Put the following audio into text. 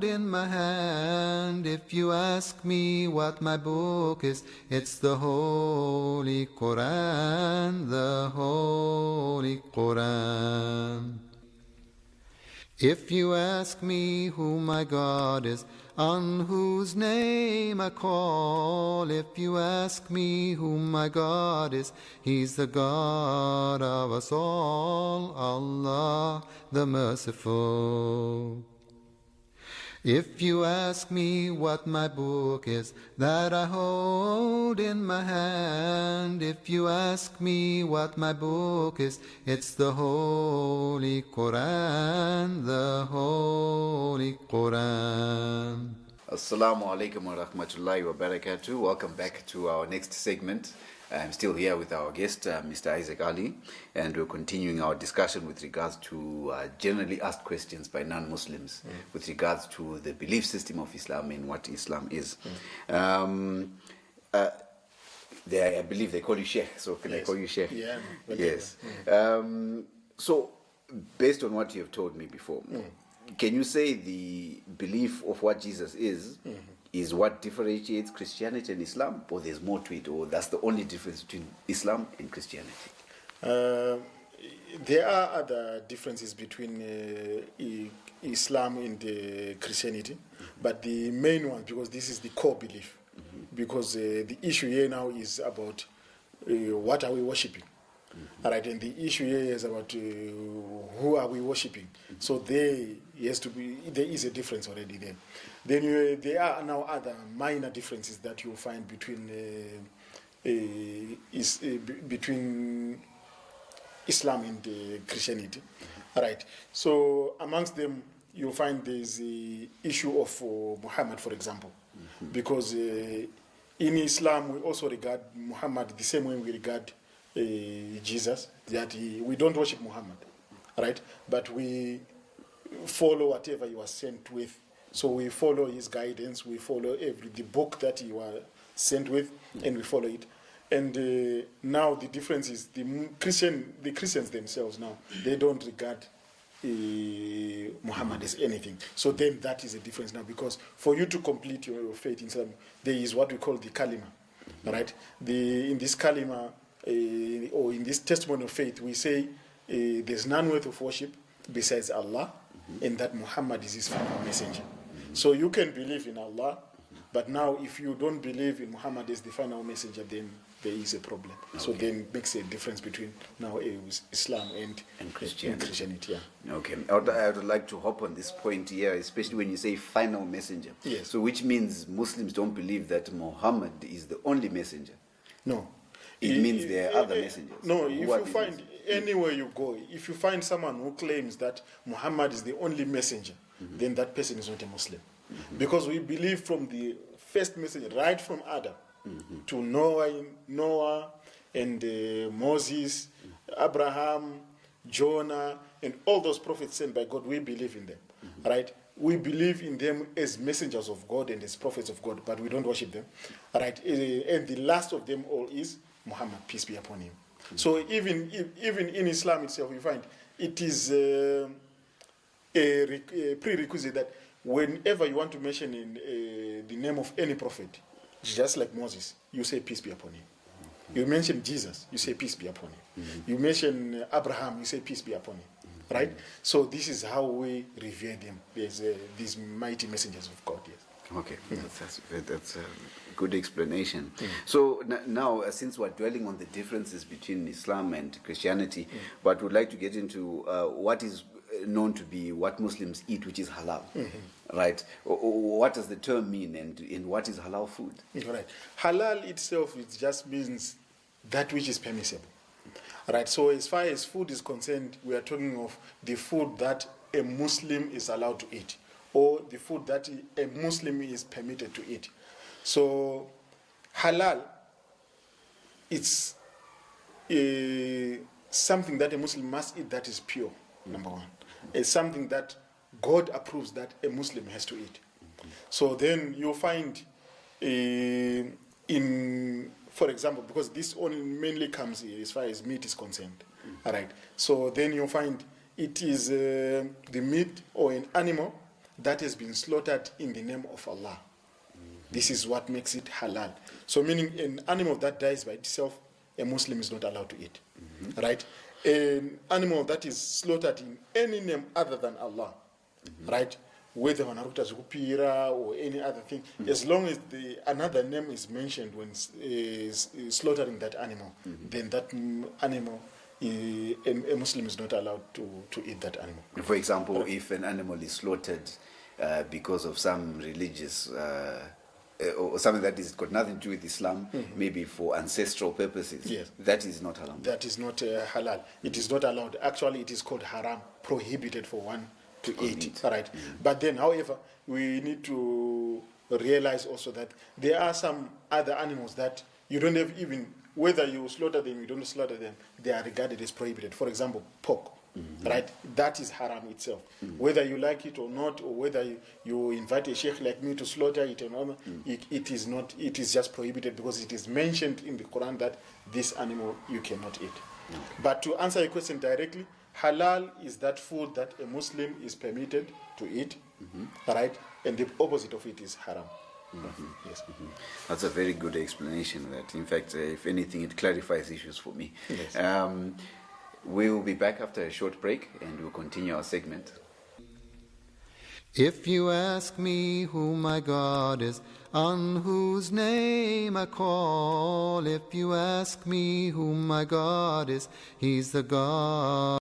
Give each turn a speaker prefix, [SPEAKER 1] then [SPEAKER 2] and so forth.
[SPEAKER 1] hold in my hand. If you ask me what my book is, it's the Holy Quran, the Holy Quran. If you ask me who my God is, on whose name I call, if you ask me who my God is, He's the God of us all, Allah the Merciful. If you ask me what my book is that I hold in my hand, if you ask me what my book is, it's the Holy Quran, the Holy Quran.
[SPEAKER 2] Assalamu alaikum wa rahmatullahi wa barakatuh. Welcome back to our next segment. I'm still here with our guest, Mr. Isaac Ali, and we're continuing our discussion with regards to generally asked questions by non-Muslims with regards to the belief system of Islam and what Islam is. I believe they call you Sheikh, so can I call you Sheikh?
[SPEAKER 3] Yeah.
[SPEAKER 2] Yes. So, based on what you have told me before, can you say the belief of what Jesus is what differentiates Christianity and Islam, or there's more to it, or that's the only difference between Islam and Christianity?
[SPEAKER 3] There are other differences between Islam and Christianity, but the main one, because this is the core belief, because the issue here now is about what are we worshipping. All right, and the issue here is about who are we worshipping. So there is a difference already there. Then there are now other minor differences that you'll find between Islam and Christianity. All right, so amongst them you'll find there's the issue of Muhammad, for example, because in Islam we also regard Muhammad the same way we regard Jesus, that we don't worship Muhammad, right? But we follow whatever he was sent with. So we follow his guidance, we follow the book that he was sent with, and we follow it. And now the difference is the Christians themselves now, they don't regard Muhammad as anything. So then that is a difference now, because for you to complete your faith in Islam, there is what we call the kalima, right? In this kalima, or in this testimony of faith, we say there's none worthy of worship besides Allah, and that Muhammad is his final messenger. So you can believe in Allah, but now if you don't believe in Muhammad as the final messenger, then there is a problem. Okay. So then it makes a difference between now Islam and Christianity. Yeah.
[SPEAKER 2] Okay, I would like to hop on this point here, especially when you say final messenger.
[SPEAKER 3] Yes.
[SPEAKER 2] So which means Muslims don't believe that Muhammad is the only messenger?
[SPEAKER 3] No.
[SPEAKER 2] It means there are other messengers.
[SPEAKER 3] No, if you find, anywhere you go, if you find someone who claims that Muhammad is the only messenger, then that person is not a Muslim. Because we believe from the first messenger, right from Adam, to Noah and Moses, Abraham, Jonah, and all those prophets sent by God, we believe in them, right? We believe in them as messengers of God and as prophets of God, but we don't worship them, right? And the last of them all is Muhammad, peace be upon him. So even in Islam itself, we find it is a prerequisite that whenever you want to mention in the name of any prophet, just like Moses, you say peace be upon him. You mention Jesus, you say peace be upon him. You mention Abraham, you say peace be upon him. Right? So this is how we revere them. There's these mighty messengers of God. Yes.
[SPEAKER 2] Okay, that's a good explanation. So now, since we're dwelling on the differences between Islam and Christianity, but we'd like to get into what is known to be what Muslims eat, which is halal, right? What does the term mean, and what is halal food?
[SPEAKER 3] Right. Halal itself, it just means that which is permissible. Right. So as far as food is concerned, we are talking of the food that a Muslim is allowed to eat, or the food that a Muslim is permitted to eat. So halal, it's something that a Muslim must eat that is pure, number one. It's something that God approves that a Muslim has to eat. So then you'll find for example, because this only mainly comes as far as meat is concerned. All right. So then you'll find it is the meat or an animal that has been slaughtered in the name of Allah. This is what makes it halal. So meaning an animal that dies by itself, a Muslim is not allowed to eat. Right? An animal that is slaughtered in any name other than Allah, right? Whether wanaruta zikupira or any other thing, as long as another name is mentioned when is slaughtering that animal, then that animal, a Muslim is not allowed to eat that animal.
[SPEAKER 2] For example, if an animal is slaughtered because of some religious or something that is got nothing to do with Islam, maybe for ancestral purposes,
[SPEAKER 3] yes,
[SPEAKER 2] that is not halal.
[SPEAKER 3] That is not halal. It is not allowed. Actually, it is called haram, prohibited for one to eat. Right. But then, however, we need to realize also that there are some other animals that you don't have even, whether you slaughter them, you don't slaughter them, they are regarded as prohibited. For example, pork. Right, that is haram itself. Whether you like it or not, or whether you invite a sheikh like me to slaughter it and all, it is not. It is just prohibited because it is mentioned in the Quran that this animal you cannot eat. But to answer your question directly, halal is that food that a Muslim is permitted to eat, right, and the opposite of it is haram. Yes.
[SPEAKER 2] That's a very good explanation of that. In fact, if anything, it clarifies issues for me.
[SPEAKER 3] Yes.
[SPEAKER 2] We will be back after a short break and we'll continue our segment.
[SPEAKER 1] If you ask me who my God is, on whose name I call, if you ask me who my God is, He's the God